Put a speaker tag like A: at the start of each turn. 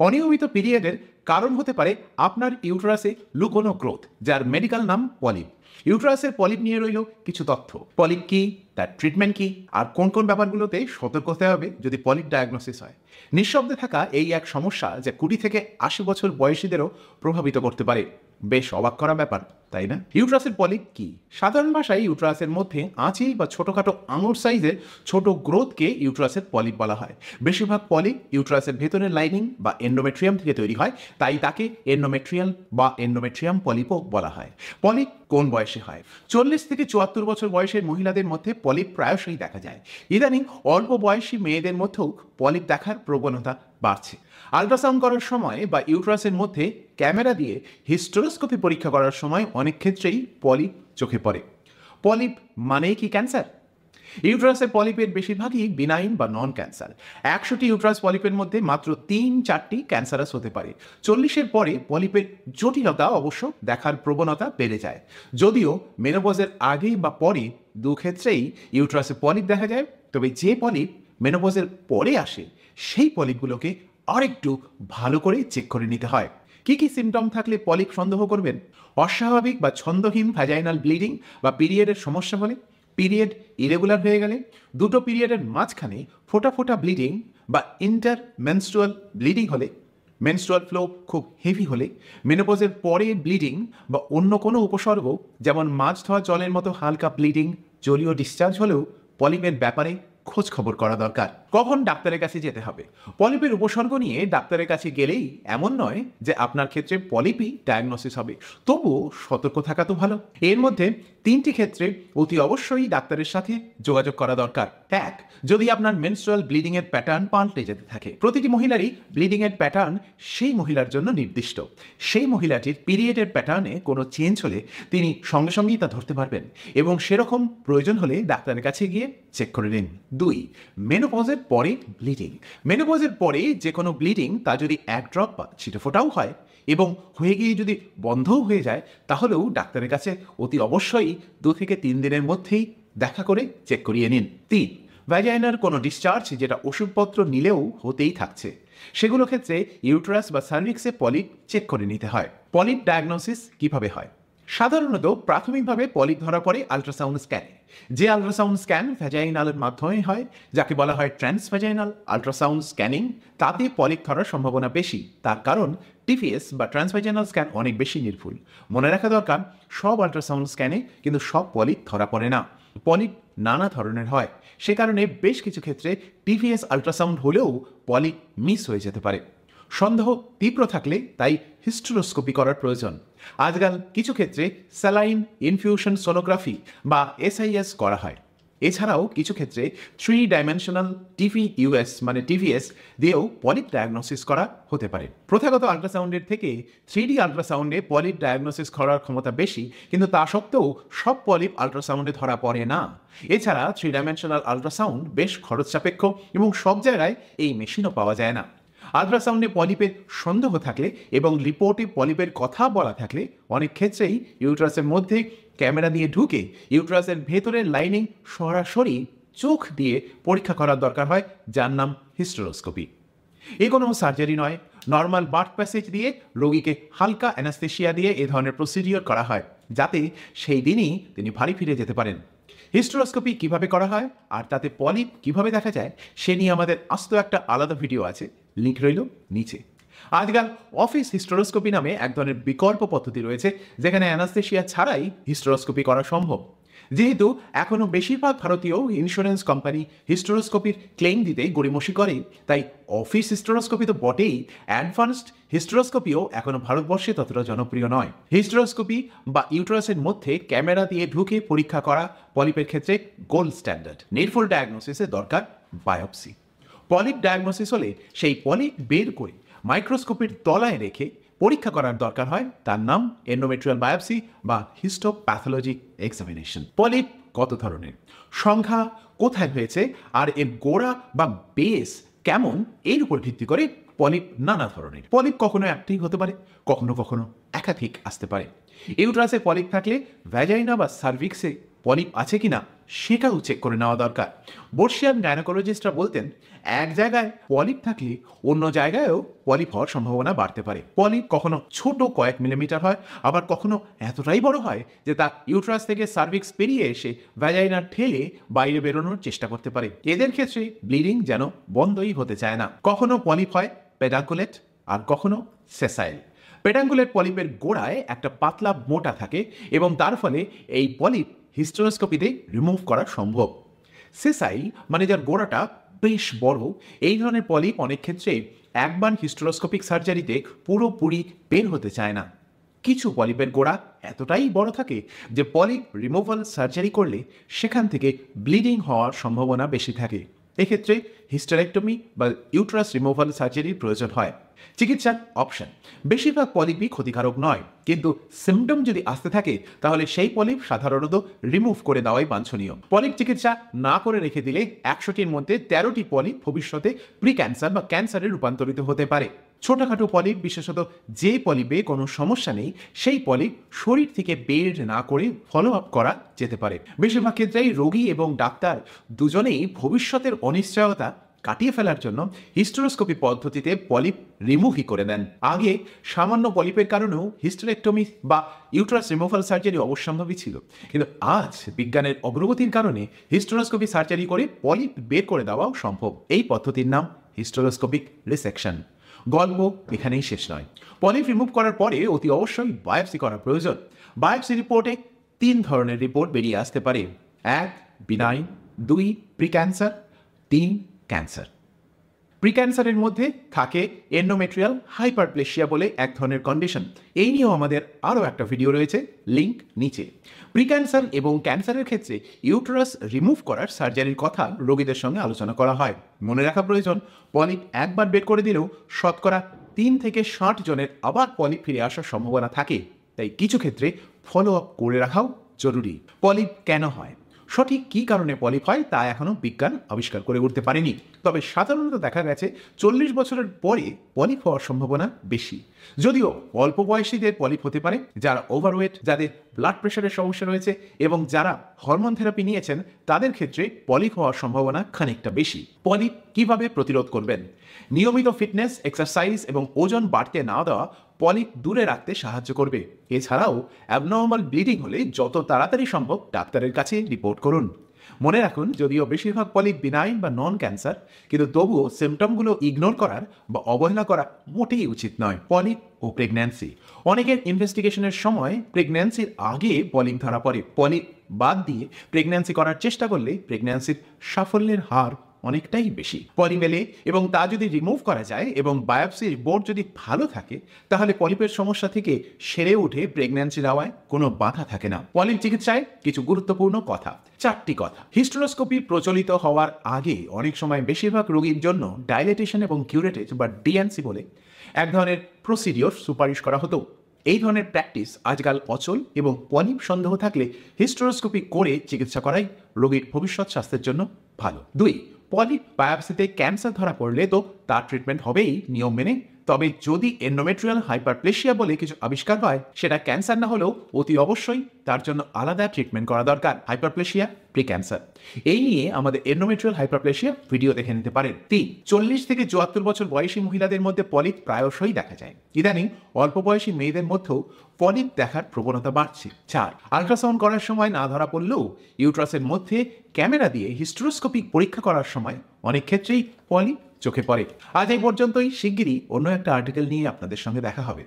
A: অনিয়মিত পিরিয়ডের কারণ হতে পারে আপনার ইউটেরাসে লুকোনো গ্রোথ, যার মেডিকেল নাম পলিপ। ইউটেরাসের পলিপ নিয়ে রইল কিছু তথ্য। পলিপ কি, তার ট্রিটমেন্ট কি, আর কোন কোন ব্যাপারগুলোতে সতর্ক হতে হবে যদি পলিপ ডায়াগনোসিস হয়। নিঃশব্দে থাকা এই এক সমস্যা যা 20 থেকে 80 বছর বয়সীদেরও প্রভাবিত করতে পারে। বেশ অবাক করা ব্যাপার, তাই না? ইউটেরাসের পলিপ কি? সাধারণ ভাষায় ইউটেরাসের মধ্যে আঁচি বা ছোটখাটো আঙুর সাইজের ছোট গ্রোথকে ইউটেরাসের পলিপ বলা হয়। বেশিরভাগ পলিপ ইউটেরাসের ভেতরের লাইনিং বা এন্ডোমেট্রিয়াম থেকে তৈরি হয়, তাই তাকে এন্ডোমেট্রিয়াল বা এন্ডোমেট্রিয়াম পলিপও বলা হয়। পলিপ কোন বয়সে হয়? 40 থেকে 74 বছর বয়সের মহিলাদের মধ্যে পলিপ প্রায়শই দেখা যায়। ইদানিং অল্প বয়সী মেয়েদের মধ্যেও পলিপ দেখার প্রবণতা বাড়ছে। আল্ট্রাসাউন্ড করার সময় বা ইউটেরাসের মধ্যে ক্যামেরা দিয়ে হিস্টেরোস্কোপি পরীক্ষা করার সময় অনেক ক্ষেত্রেই পলিপ চোখে পড়ে। পলিপ মানেই কি ক্যান্সার? ইউটেরাসের পলিপের বেশিরভাগই বিনাইন বা নন ক্যান্সার। 100টি ইউটেরাস পলিপের মধ্যে মাত্র 3-4টি ক্যান্সারাস হতে পারে। 40-এর পরে পলিপের জটিলতা অবশ্য দেখার প্রবণতা বেড়ে যায়। যদিও মেনোপজের আগে বা পরে দুক্ষেত্রেই ইউটেরাসে পলিপ দেখা যায়, তবে যে পলিপ মেনোপজের পরে আসে সেই পলিপগুলোকে আরেকটু ভালো করে চেক করে নিতে হয়। কি কি সিমটম থাকলে পলিপ সন্দেহ করবেন? অস্বাভাবিক বা ছন্দহীন ভ্যাজাইনাল ব্লিডিং বা পিরিয়ডের সমস্যা হলে, পিরিয়ড ইরেগুলার হয়ে গেলে, দুটো পিরিয়ডের মাঝখানে ফোটা ফোটা ব্লিডিং বা ইন্টারমেনস্ট্রুয়াল ব্লিডিং হলে, মেনস্ট্রুয়াল ফ্লো খুব হেভি হলে, মেনোপজের পরে ব্লিডিং বা অন্য কোনো উপসর্গ যেমন মাছ ধোয়া জলের মতো হালকা ব্লিডিং, জলীয় ডিসচার্জ হলেও পলিপের ব্যাপারে খোঁজ খবর করা দরকার। কখন ডাক্তারের কাছে যেতে হবে? পলিপের উপসর্গ নিয়ে ডাক্তারের কাছে গেলেই এমন নয় যে আপনার ক্ষেত্রে পলিপই ডায়াগনোসিস হবে, তবুও সতর্ক থাকা তো ভালো। এর মধ্যে 3টি ক্ষেত্রে অতি অবশ্যই ডাক্তারের সাথে যোগাযোগ করা দরকার। 1. যদি আপনার মেনস্ট্রুয়াল ব্লিডিং এর প্যাটার্ন পাল্টে যেতে থাকে। প্রতিটি মহিলারই ব্লিডিং এর প্যাটার্ন সেই মহিলার জন্য নির্দিষ্ট। সেই মহিলাটির পিরিয়ডের প্যাটার্নে কোনো চেঞ্জ হলে তিনি সঙ্গে সঙ্গেই তা ধরতে পারবেন এবং সেরকম প্রয়োজন হলে ডাক্তারের কাছে গিয়ে চেক করে নিন। 2. মেনোপজের পরে ব্লিডিং। মেনোপজের পরে যে কোনো ব্লিডিং তা যদি 1 ড্রপ বা ছিটেফোঁটাও হয় এবং হয়ে গিয়ে যদি বন্ধও হয়ে যায়, তাহলেও ডাক্তারের কাছে অতি অবশ্যই 2 থেকে 3 দিনের মধ্যেই দেখা করে চেক করিয়ে নিন। 3. ভ্যাজাইনার কোনো ডিসচার্জ যেটা ওষুধপত্র নিলেও হতেই থাকছে, সেগুলো ক্ষেত্রে ইউটেরাস বা সার্ভিক্সে পলিপ চেক করে নিতে হয়। পলিপ ডায়াগনোসিস কিভাবে হয়? সাধারণত প্রাথমিকভাবে পলিপ ধরা পড়ে আল্ট্রাসাউন্ড স্ক্যানে। যে আল্ট্রাসাউন্ড স্ক্যান ভ্যাজাইনালের মাধ্যমে হয়, যাকে বলা হয় ট্রান্সভ্যাজাইনাল আল্ট্রাসাউন্ড স্ক্যানিং, তাতে পলিপ ধরার সম্ভাবনা বেশি। তার কারণ টিপিএস বা ট্রান্সভ্যাজাইনাল স্ক্যান অনেক বেশি নির্ভুল। মনে রাখা দরকার, সব আল্ট্রাসাউন্ড স্ক্যানে কিন্তু সব পলিপ ধরা পড়ে না। পলিপ নানা ধরনের হয়, সে কারণে বেশ কিছু ক্ষেত্রে টিপিএস আল্ট্রাসাউন্ড হলেও পলিপ মিস হয়ে যেতে পারে। সন্দেহ তীব্র থাকলে তাই হিস্টেরোস্কোপি করার প্রয়োজন। আজকাল কিছু ক্ষেত্রে স্যালাইন ইনফিউশন সোনোগ্রাফি বা এসআইএস করা হয়। এছাড়াও কিছু ক্ষেত্রে 3 ডাইমেনশনাল টিভিইউএস মানে টিভিএস দিয়েও পলিপ ডায়াগনোসিস করা হতে পারে। প্রথাগত আল্ট্রাসাউন্ডের থেকে 3D আল্ট্রাসাউন্ডে পলিপ ডায়াগনোসিস করার ক্ষমতা বেশি, কিন্তু তা সত্ত্বেও সব পলিপ আল্ট্রাসাউন্ডে ধরা পড়ে না। এছাড়া 3 ডাইমেনশনাল আল্ট্রাসাউন্ড বেশ খরচ সাপেক্ষ এবং সব জায়গায় এই মেশিনও পাওয়া যায় না। আল্ট্রাসাউন্ডে পলিপের সন্দেহ থাকলে এবং রিপোর্টে পলিপের কথা বলা থাকলে অনেক ক্ষেত্রেই ইউটেরাসের মধ্যে ক্যামেরা দিয়ে ঢুকে ইউটেরাসের ভেতরের লাইনিং সরাসরি চোখ দিয়ে পরীক্ষা করার দরকার হয়, যার নাম হিস্টেরোস্কোপি। এ কোনো সার্জারি নয়, নর্মাল বার্থ প্যাসেজ দিয়ে রোগীকে হালকা অ্যানাস্থেশিয়া দিয়ে এ ধরনের প্রসিডিওর করা হয়, যাতে সেই দিনই তিনি বাড়ি ফিরে যেতে পারেন। হিস্টেরোস্কোপি কিভাবে করা হয় আর তাতে পলিপ কিভাবে দেখা যায় সে নিয়ে আমাদের আস্ত একটা আলাদা ভিডিও আছে, লিঙ্ক রইল নিচে। আজকাল অফিস হিস্টেরোস্কোপি নামে এক ধরনের বিকল্প পদ্ধতি রয়েছে, যেখানে অ্যানাস্থেশিয়া ছাড়াই হিস্টেরোস্কোপি করা সম্ভব। যেহেতু এখনও বেশিরভাগ ভারতীয় ইন্স্যুরেন্স কোম্পানি হিস্টেরোস্কোপির ক্লেম দিতে গড়িমসি করে, তাই অফিস হিস্টেরোস্কোপি তো বটেই, অ্যাডভান্সড হিস্টেরোস্কোপিও এখনও ভারতবর্ষে ততটা জনপ্রিয় নয়। হিস্টেরোস্কোপি বা ইউটেরাসের মধ্যে ক্যামেরা দিয়ে ঢুকে পরীক্ষা করা পলিপের ক্ষেত্রে গোল্ড স্ট্যান্ডার্ড। নির্ভুল ডায়াগনোসিসের দরকার বায়োপসি। পলিপ ডায়াগনোসিস হলে সেই পলিপ বের করে মাইক্রোস্কোপের তলায় রেখে পরীক্ষা করার দরকার হয়, তার নাম এন্ডোমেট্রিয়াল বায়োপসি বা হিস্টোপ্যাথোলজি এক্সামিনেশন। পলিপ কত ধরনের, সংখ্যা, কোথায় হয়েছে আর এর গোড়া বা বেস কেমন, এর উপর ভিত্তি করে পলিপ নানা ধরনের। পলিপ কখনো একটি হতে পারে, কখনো কখনো একাধিক আসতে পারে। ইউট্রাসে পলিপ থাকলে ভ্যাজাইনা বা সার্ভিক্সে পলিপ আছে কিনা সেটাও চেক করে নেওয়া দরকার। বর্ষিয়ান গাইনোকোলজিস্টরা বলতেন এক জায়গায় পলিপ থাকলে অন্য জায়গায়ও পলিপ হওয়ার সম্ভাবনা বাড়তে পারে। পলিপ কখনো ছোট কয়েক মিলিমিটার হয়, আবার কখনো এতটাই বড় হয় যে তা ইউট্রাস থেকে সার্ভিক্স পেরিয়ে এসে ভ্যাজাইনা ঠেলে বাইরে বেরোনোর চেষ্টা করতে পারে। এদের ক্ষেত্রে ব্লিডিং যেন বন্ধই হতে চায় না। কখনো পলিপ হয় পেডাঙ্কুলেট আর কখনো সেসাইল। পেডাঙ্কুলেট পলিপের গোড়ায় একটা পাতলা মোটা থাকে এবং তার ফলে এই পলিপ হিস্টেরোস্কোপিতে রিমুভ করা সম্ভব। সেসাইল মানে যার গোড়াটা বেশ বড়, এই ধরনের পলিপ অনেক ক্ষেত্রে একবার হিস্টেরোস্কোপিক সার্জারিতে পুরোপুরি বের হতে চায় না। কিছু পলিপের গোড়া এতটাই বড় থাকে যে পলিপ রিমুভাল সার্জারি করলে সেখান থেকে ব্লিডিং হওয়ার সম্ভাবনা বেশি থাকে। এক্ষেত্রে হিস্টেরেক্টমি বা ইউট্রাস রিমুভাল সার্জারির প্রয়োজন হয়। চিকিৎসার অপশন: বেশিরভাগ পলিপই ক্ষতিকারক নয়, কিন্তু সিমটম যদি আসতে থাকে তাহলে সেই পলিপ সাধারণত রিমুভ করে দেওয়াই বাঞ্ছনীয়। পলিপ চিকিৎসা না করে রেখে দিলে 100টির মধ্যে 13টি পলিপ ভবিষ্যতে প্রি ক্যান্সার বা ক্যান্সারে রূপান্তরিত হতে পারে। ছোটখাটো পলিপ, বিশেষত যে পলিপে কোনো সমস্যা নেই, সেই পলিপ শরীর থেকে বের না করে ফলো আপ করা যেতে পারে। বেশিরভাগ ক্ষেত্রেই রোগী এবং ডাক্তার দুজনেই ভবিষ্যতের অনিশ্চয়তা কাটিয়ে ফেলার জন্য হিস্টেরোস্কোপি পদ্ধতিতে পলিপ রিমুভই করে দেন। আগে সামান্য পলিপের কারণেও হিস্টেরেক্টমি বা ইউট্রাস রিমুভাল সার্জারি অবশ্যম্ভাবী ছিল, কিন্তু আজ বিজ্ঞানের অগ্রগতির কারণে হিস্টেরোস্কোপি সার্জারি করে পলিপ বের করে দেওয়াও সম্ভব। এই পদ্ধতির নাম হিস্টেরোস্কোপিক রিসেকশন। গল্প এখানেই শেষ নয়। পলিপ রিমুভ করার পরে অতি অবশ্যই বায়োপসি করা প্রয়োজন। বায়োপসি রিপোর্টে 3 ধরনের রিপোর্ট বেরিয়ে আসতে পারে: 1 benign, 2 pre cancer, 3 cancer. Pre ক্যান্সারের মধ্যে থাকে এন্ডোমেট্রিয়াল হাইপারপ্লেসিয়া বলে এক ধরনের কন্ডিশন। এই নিয়েও আমাদের আরও একটা ভিডিও রয়েছে, লিঙ্ক নিচে। প্রি ক্যান্সার এবং ক্যান্সারের ক্ষেত্রে ইউটেরাস রিমুভ করার সার্জারির কথা রোগীদের সঙ্গে আলোচনা করা হয়। মনে রাখা প্রয়োজন, পলিপ একবার বের করে দিলেও শতকরা 3 থেকে 60 জনের আবার পলিপ ফিরে আসার সম্ভাবনা থাকে। তাই কিছু ক্ষেত্রে ফলো আপ করে রাখাও জরুরি। পলিপ কেন হয়, সঠিক কী কারণে পলিপ হয় তা এখনও বিজ্ঞান আবিষ্কার করে উঠতে পারেনি। তবে সাধারণত দেখা গেছে 40 বছরের পরে পলিপ হওয়ার সম্ভাবনা বেশি। যদিও অল্প বয়সীদের পলিপ হতে পারে, যারা ওভারওয়েট, যাদের ব্লাড প্রেশারের সমস্যা রয়েছে এবং যারা হরমোন থেরাপি নিয়েছেন তাদের ক্ষেত্রে পলিপ হওয়ার সম্ভাবনা খানিকটা বেশি। পলিপ কিভাবে প্রতিরোধ করবেন? নিয়মিত ফিটনেস, এক্সারসাইজ এবং ওজন বাড়তে না দেওয়া পলিপ দূরে রাখতে সাহায্য করবে। এছাড়াও অ্যাবনর্মাল ব্লিডিং হলে যত তাড়াতাড়ি সম্ভব ডাক্তারের কাছে রিপোর্ট করুন। মনে রাখুন, যদিও বেশিরভাগ পলিপ বিনাইন বা নন ক্যান্সার, কিন্তু তবুও সিমটমগুলো ইগনোর করার বা অবহেলা করা মোটেই উচিত নয়। পলিপ ও প্রেগন্যান্সি: অনেকের ইনভেস্টিগেশনের সময় প্রেগন্যান্সির আগে পলিপ ধরা পড়ে। পলিপ বাদ দিয়ে প্রেগন্যান্সি করার চেষ্টা করলে প্রেগন্যান্সির সাফল্যের হার অনেকটাই বেশি। পলিপ এলে এবং তা যদি রিমুভ করা যায় এবং বায়োপসি রিপোর্ট যদি ভালো থাকে, তাহলে পলিপের সমস্যা থেকে সেরে উঠে প্রেগন্যান্সি দেওয়ায় কোনো বাধা থাকে না। পলিপ চিকিৎসায় কিছু গুরুত্বপূর্ণ কথা, 4টি কথা। হিস্টেরোস্কোপি প্রচলিত হওয়ার আগে অনেক সময় বেশিরভাগ রোগীর জন্য ডাইলেটেশন এবং কিউরেটেজ বা ডিএনসি বলে এক ধরনের প্রসিডিওর সুপারিশ করা হতো। এই ধরনের প্র্যাকটিস আজকাল অচল এবং পলিপ সন্দেহ থাকলে হিস্টেরোস্কোপি করে চিকিৎসা করাই রোগীর ভবিষ্যৎ স্বাস্থ্যের জন্য ভালো। 2, পলিপ বায়োপসিতে ক্যান্সার ধরা পড়লে তো তার ট্রিটমেন্ট হবেই নিয়ম মেনে। তবে যদি এন্ডোমেট্রিয়াল হাইপারপ্লেসিয়া বলে কিছু আবিষ্কার হয়, সেটা ক্যান্সার না হলেও অতি অবশ্যই তার জন্য আলাদা ট্রিটমেন্ট করা দরকার। হাইপারপ্লেসিয়া, প্রি ক্যান্সার, এই নিয়ে আমাদের এন্ডোমেট্রিয়াল হাইপারপ্লেসিয়া ভিডিও দেখে নিতে পারেন। 3, 40 থেকে 74 বছর বয়সী মহিলাদের মধ্যে পলিপ প্রায়শই দেখা যায়। ইদানিং অল্প বয়সী মেয়েদের মধ্যেও পলিপ দেখার প্রবণতা বাড়ছে। 4, আল্ট্রাসাউন্ড করার সময় না ধরা পড়লেও ইউট্রাসের মধ্যে ক্যামেরা দিয়ে হিস্টেরোস্কোপিক পরীক্ষা করার সময় অনেক ক্ষেত্রেই পলিপ চোখে পড়ে। আজ এই পর্যন্তই। শিগগিরই অন্য একটা আর্টিকেল নিয়ে আপনাদের সঙ্গে দেখা হবে।